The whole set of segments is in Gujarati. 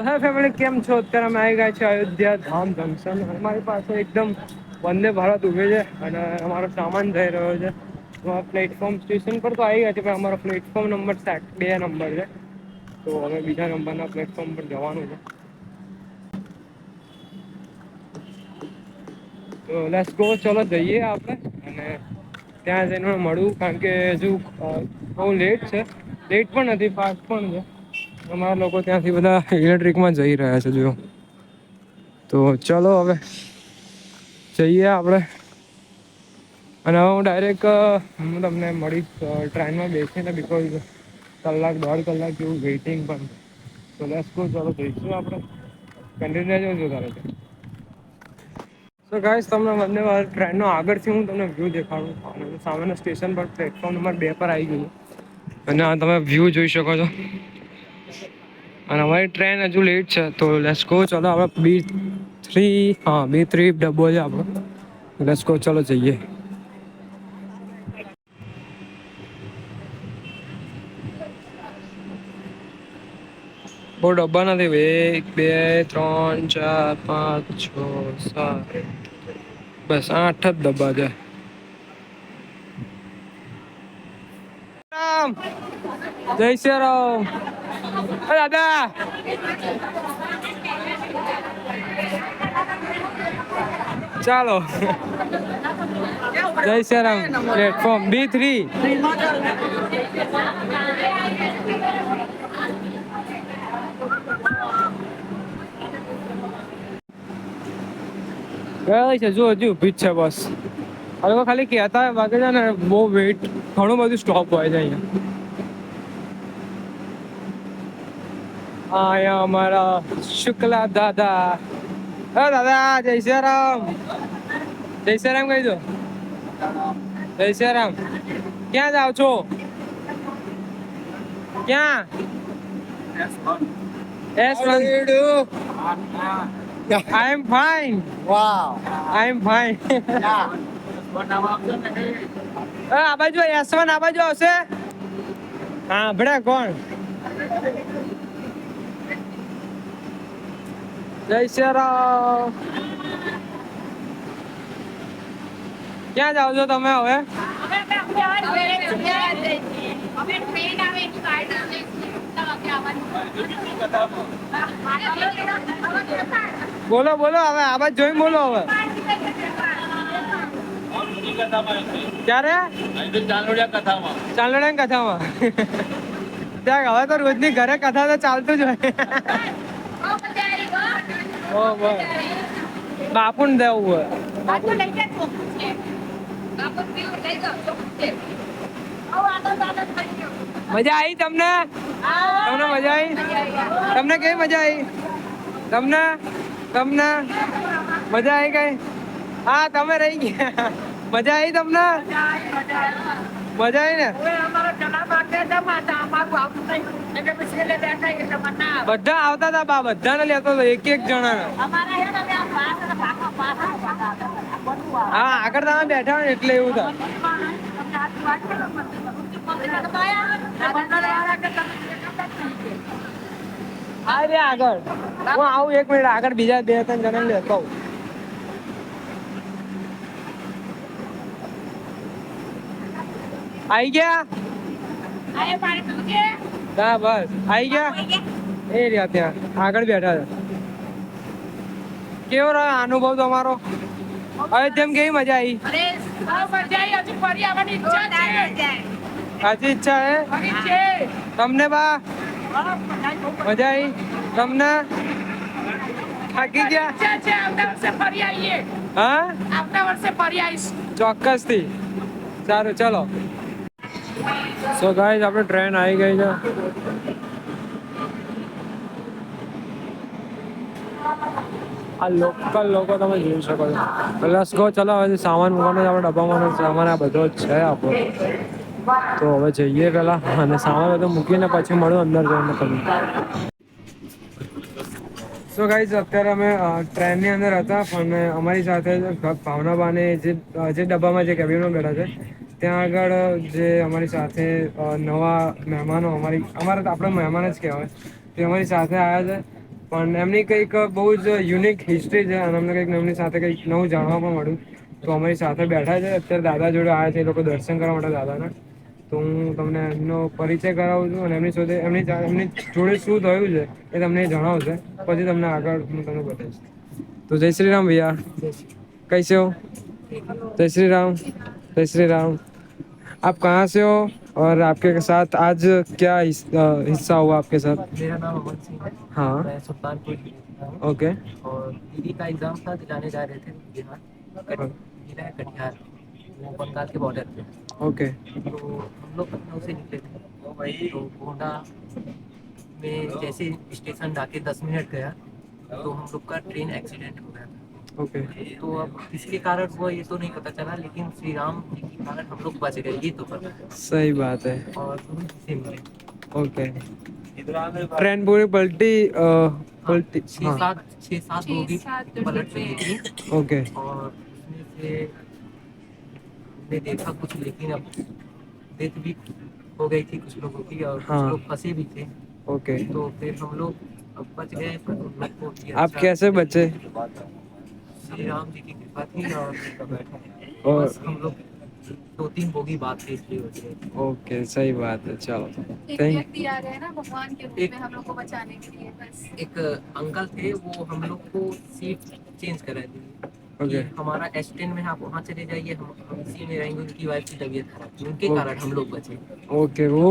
હા ફેમિલી કેમ છો? અત્યારે અમે આવી ગયા છે અયોધ્યા ધામ જંક્શન. અમારી પાસે એકદમ વંદે ભારત ઉભે છે અને અમારો સામાન જઈ રહ્યો છે. પ્લેટફોર્મ સ્ટેશન પર તો આવી ગયા છે પણ અમારો પ્લેટફોર્મ નંબર 2 નંબર છે. તો હવે બીજા નંબરના પ્લેટફોર્મ પર જવાનું છે. તો લેટ્સ ગો, ચલો જઈએ આપણે અને ત્યાં જઈને મળવું કારણ કે હજુ બહુ લેટ છે. લેટ પણ નથી, ફાસ્ટ પણ છે. અમારા લોકો ત્યાંથી બધા ઇલેક્ટ્રિકમાં જઈ રહ્યા છે જો. તો ચલો હવે જઈએ આપણે. અને હવે હું ડાયરેક્ટ હું તમને મળીશ ટ્રેનમાં બેસીને બિકોઝ કલાક દોઢ કલાક જેવું વેઇટિંગ પણ તો લેટ્સ ગો, ચાલો જઈશું આપણે. કન્ટિન્યુ રહેજો તારે. તો ગાઈસ તમને વંદે ભારત ટ્રેનનો આગળથી હું તમને વ્યૂ દેખાડું. સામેના સ્ટેશન પર પ્લેટફોર્મ નંબર 2 પર આવી ગયું અને આ તમે વ્યૂ જોઈ શકો છો. અને અમારી ટ્રેન હજુ લેટ છે તો લેટ્સ ગો, ચાલો આપણે B3 ડબ્બો છે આપણો. લેટ્સ ગો, ચાલો જઈએ. બહુ ડબ્બા નથી ભાઈ. 1 2 3 4 5 6 7 બસ 8 જ ડબ્બા છે. રામ જય શ્રી રામ. ઓ દાદા ચાલો જય શ્રી રામ. Platform B3. ગઈ છે જો, હજુ ઊભી જ છે બસ. હવે ખાલી કહેતા વાગે છે ને બહુ વેઇટ, ઘણું બધું સ્ટોપ હોય છે અહીંયા. અહીંયા અમારા શુક્લા દાદા. ઓ દાદા જય શ્રી રામ. જય શ્રી રામ કહી દો. જય શ્રી રામ. ક્યાં જાવ છો? ક્યાં? S1. I am fine. Wow. I am fine. Yeah. આ બાજુ S1 આ બાજુ આવશે. હા ભડા કોણ? જય શ્રી રામ. ક્યાં જાવ છો તમે હવે? બોલો બોલો હવે આ બાજુ જોઈને બોલો હવે. ક્યારે? ચાંદોડિયા કથામાં. ત્યાં હવે તો રોજની ઘરે કથા તો ચાલતું જ હોય. બાપુ ને દેવું હોય. મજા આવી તમને? તમને મજા આવી? તમને કેવી મજા આવી? તમને તમને મજા આવી ગઈ? હા તમે રહી ગયા. મજા આવી તમને? મજા આવી ને? બધા આવતા હતા બા, બધાને લેતો હતો એક એક જણા. હા આગળ તમે બેઠા હોય ને એટલે એવું થાય. હા રે આગળ હું આવું 1 મિનિટ આગળ, બીજા 2-3 જણા લેતો આવું. આઈ ગયા? હા બસ આઈ ગયા. એ રહ્યા ત્યાં આગળ બેઠા છે. કેવો રહ્યો અનુભવ તમારો? હવે તેમ કેવી મજા આવી? હજી ઈચ્છા હે તમને? બા મજા આવી તમને? થાકી ગયા? હા ચોક્કસ થી. સારું ચલો. સો ગાઈસ આપણે ટ્રેન આવી ગઈ છે. આ લોકલ લોકો તમે જોઈ શકો છો. લેટ્સ ગો, ચલો હવે સામાન મૂકવાનો આપણે ડબ્બામાં સામાન આ બધો જ છે આપણો. તો હવે જઈએ પેલા અને સામાન બધો મૂકીને પછી મળું અંદર જઈને તમે. સો ગાઈસ અત્યારે અમે ટ્રેનની અંદર હતા અને અમારી સાથે ભાવનાબાને જે ડબ્બામાં જે કેબિનમાં બેઠા છે ત્યાં આગળ જે અમારી સાથે નવા મહેમાનો, અમારા તો આપણે મહેમાન જ કહેવાય, તે અમારી સાથે આવ્યા છે. પણ એમની કંઈક બહુ જ યુનિક હિસ્ટ્રી છે અને અમને કંઈક એમની સાથે કંઈક નવું જાણવા પણ મળ્યું. તો અમારી સાથે બેઠા છે અત્યારે દાદા જોડે આવ્યા છે એ લોકો દર્શન કરવા માટે દાદાના. તો હું તમને એમનો પરિચય કરાવું છું અને એમની જોડે શું થયું છે એ તમને જણાવશે પછી તમને આગળ હું તમને બતાવીશ. તો જય શ્રી રામ ભૈયા. कैसे हो? जय श्री राम, जय श्री राम. आप कहाँ से हो और आपके साथ आज क्या हिस्सा हुआ आपके साथ? मेरा नाम अमन सिंह है. हाँ. मैं सुल्तानपुर से हूँ. ओके. और दीदी का एग्जाम था दिलाने जा रहे थे बिहार. जिला है कटिहार, वो बंगाल के बॉर्डर पे. ओके. तो हम लोग लखनऊ से निकले थे. तो गोंडा में जैसे स्टेशन जाके 10 मिनट गया तो हम लोग का ट्रेन एक्सीडेंट हो गया था. ओके. तो अब किसके कारण हुआ ये तो नहीं पता चला, लेकिन श्री राम जी के कारण हम लोग बच गए ये तो पता है. सही बात है. और गुरु जी से मिले. ओके. ट्रेन पूरी पलटी पलटी. छः सात बोगी पलट रही थी. ओके. और उसमें से हमने देखा कुछ, लेकिन अब डेथ भी हो गई थी कुछ लोगों की और हाँ. कुछ लोग फंसे भी थे. ओके. तो फिर हम लोग अब बच गए, पर उन लोग को भी आप कैसे बचे? श्री राम जी की कृपा थी. और और बस हम लोग 2-3 बोगी बात थी इसलिए बच गए. ओके सही बात है. चलो एक थैंक. व्यक्ति आ गए ना भगवान के रूप में हम लोग को बचाने के लिए. बस एक अंकल थे, वो हम लोग को सीट चेंज करा दी. ओके. हमारा S10 में आप वहाँ चले जाइए, हम इसी में रहेंगे. उनकी वाइफ की तबीयत खराब थी, उनके कारण हम लोग बचे. ओके. वो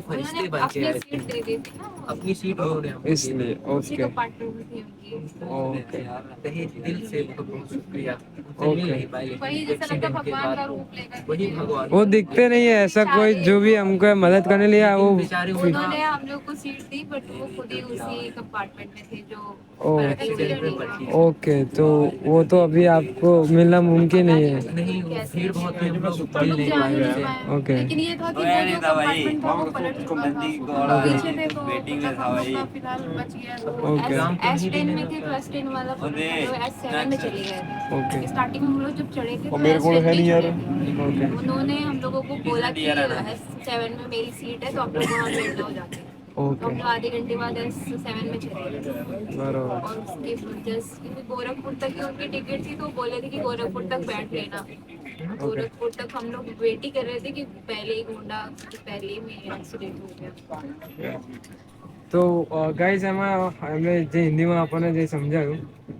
फरिश्ते उन्होंने बन के अपनी आए सीट थे. दे दी थी ना. अपनी सीट उन्होंने हमको इसलिए दे दी. उसी ओके. को पार्टनर थी उनकी. ओके. तहे दिल से बहुत बहुत शुक्रिया. उनसे ओके. मिल नहीं पाए, वही लेकिन जैसा लगता एक्सीडेंट के भगवान का बाद रूप लेकर वही के भगवान. वो दिखते नहीं है ऐसा कोई जो भी हमको मदद करने लिए आया, वो बेचारे उन्होंने हम लोग को सीट दी, बट वो खुद ही उसी कंपार्टमेंट में थे जो ओ. एक्सीडेंट में पड़ी. ओके. तो वो तो अभी आपको मिलना मुमकिन नहीं है. नहीं, वो भीड़ बहुत थी, हम लोग हम मिल लोग नहीं जा पाए ही नहीं उनसे. पाए. ओके. लेकिन ये था कि वो जो कंपार्टमेंट था वो पलट चुका था. हम लोग पीछे थे तो मतलब हम लोग का फिलहाल बच गया. ओके. S10 में थे तो S10 वाला हम लोग S7 में चले गए थे. ओके. स्टार्टिंग में हम लोग जब चढ़े थे तो मेरे को S10 है में नहीं यार. चढ़े थे. ओके. उन्होंने हम लोगों को बोला कि S7 में मेरी सीट है तो आप लोग वहाँ बैठ जाओ जाके. तो हम ओके. लोग आधे घंटे बाद S7 में चले गए. बराबर. और उसके जस्ट गोरखपुर तक की उनकी टिकट थी तो बोले थे कि गोरखपुर तक बैठ लेना. गोरखपुर तक हम लोग वेट ही कर रहे थे कि पहले ही गोंडा पहले ही में एक्सीडेंट हो गया. તો ગાઈઝ એમાં એમણે જે હિન્દીમાં આપણને જે સમજાવ્યું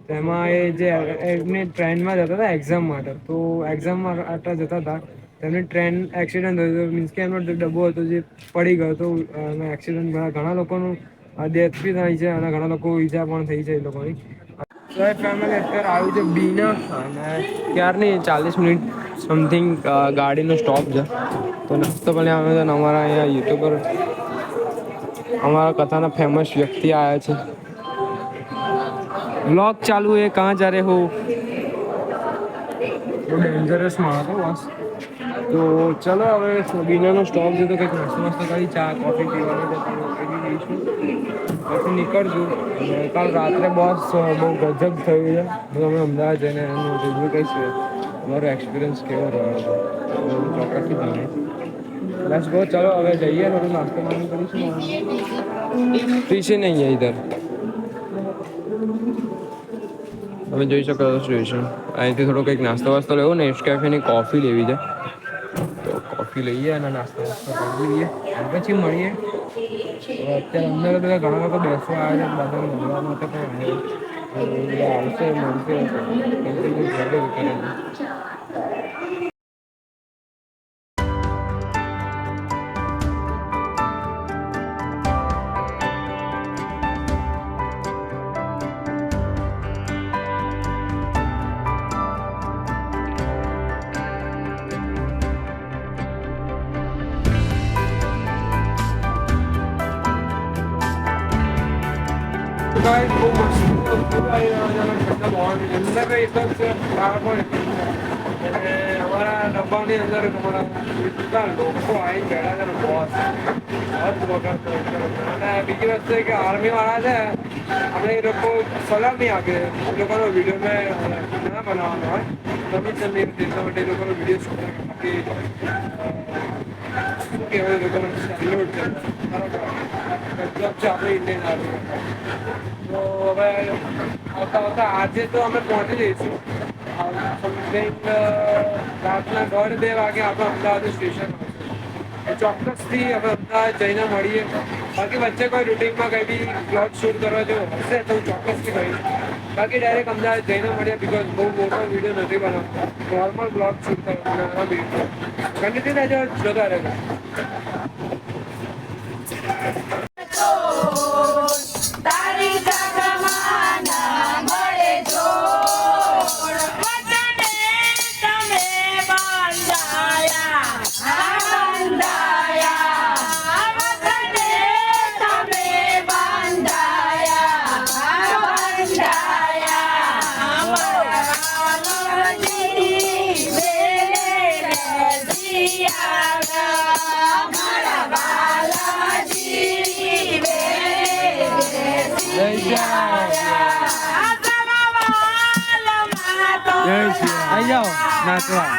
તો એમાં એ જે એમને ટ્રેનમાં જતા હતા એક્ઝામ માટે, તો એક્ઝામ માટે જતા હતા તો એમની ટ્રેન એક્સિડન્ટ થયું હતું. મીન્સ કે એમનો જે ડબ્બો હતો જે પડી ગયો હતો. એમાં એક્સિડન્ટ ઘણા લોકોનું ડેથ બી થાય છે અને ઘણા લોકો ઈજા પણ થઈ છે એ લોકોની. તો એ ફેમિલી અત્યારે આવ્યું છે બીના અને ક્યારની 40 મિનિટ સમથિંગ ગાડીનો સ્ટોપ છે. તો નાસ્તો પણ આવે છે અને અમારા અહીંયા યુટ્યુબર हमारा कथाना फेमस व्यक्ति आया है. व्लॉग चालू है. कहाँ जा रहे हो? वो डेंजरस मारा था बस. तो चलो હવે બીનાનો સ્ટોપ છે તો કંઈક નાસ્તો વાસ્તો કરી ચા કોફી પીવાનું છે તો પી લઈશું. પછી નીકળશું. અને કાલ રાત્રે બોસ બહુ ગજબ થયું છે તો અમે અમદાવાદ જઈને એનું રિવ્યૂ કહીશું અમારો એક્સપિરિયન્સ કેવો રહ્યો છે ચોક્કસથી જાણીશ. बस गो चलो હવે જઈએ થોડું નાસ્તો પાણી કરીશું. પીછે નહીં है इधर. તમે જોઈ શકો છો સ્ટેશન. અહીંથી થોડો કંઈક નાસ્તો વાસ્તો લેવો ને નેસકેફેની કોફી લેવી છે તો કોફી લઈએ અને નાસ્તો વાસ્તો કરી લઈએ પછી મળીએ. અત્યારે અંદર બધા ઘણા લોકો બેસવા આવ્યા છે, બધાને મળવા માટે પણ આવશે મળશે. गाइस वो मस्त पूरा ठंडा बहुत अंदर का इतना બહાર પણ અને અમારા ડબ્બાની અંદર અમારા કેટલા લોકો આવી ગયા છે ને બોસ અને બીજી વસ્તુ કે આર્મીવાળા છે આપણે એ લોકો સલાહ નહીં આપે. એ લોકોનો વિડીયો મેં ના બનાવવાનો હોય તમે તમને એટલા માટે એ લોકોનો વિડીયો શું કહેવાય એ લોકોનો સેલ્યુટ છે બરાબર. મતલબ છે આપણે ઇન્ડિયન આર્મી. તો હવે આવતા આવતા આજે તો અમે પહોંચી જઈશું સમથિંગ રાતના 1:30 વાગે આપણે અમદાવાદ સ્ટેશન આવશે. ચોક્કસથી હવે અમદાવાદ જઈને મળીએ. બાકી વચ્ચે કોઈ રૂટિનમાં કંઈ બી બ્લોગ શૂટ કરવા જેવું હશે તો હું ચોક્કસથી કહીશ. બાકી ડાયરેક્ટ અમદાવાદ જઈને મળ્યા બિકોઝ બહુ મોટો વિડીયો નથી બનાવતો. નોર્મલ બ્લોગ શૂટ કરવાનો વિડીયો કન્ટિન્યુ રહેજો, જોતા રહેજો. તારી જગમાં મળે જોડ વચને તમે બંધાયા વચને તમે બંધાયા માલજી વેલે જીયા મારા બાલાજી જય શ્રી આવી જાઓ નાચવા.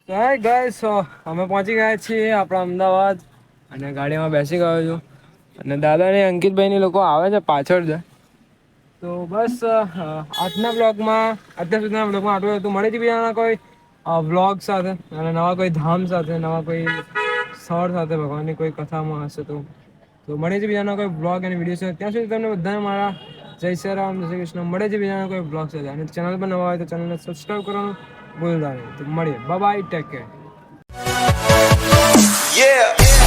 તો હાય ગાઈસ, અમે પહોંચી ગયા છીએ આપણા અમદાવાદ અને ગાડીમાં બેસી ગયો છું અને દાદાને અંકિતભાઈની લોકો આવે છે પાછળ છે. તો બસ આજના બ્લોગમાં અત્યાર સુધીના બ્લોગમાં આટલું હતું. મળી હતી બીજાના કોઈ બ્લોગ સાથે અને નવા કોઈ ધામ સાથે, નવા કોઈ સ્થળ સાથે ભગવાનની કોઈ કથામાં હશે તો મળે છે બીજાના કોઈ બ્લોગ અને વિડીયો છે. ત્યાં સુધી તમને બધાને મારા જય શ્રી રામ, જય શ્રી કૃષ્ણ. મળે છે બીજાના કોઈ બ્લોગ સાથે અને ચેનલ પર નવા હોય તો ચેનલને સબસ્ક્રાઈબ કરવાનું ભૂલતા નહીં. તો મળીએ, bye bye, take care. Yeah.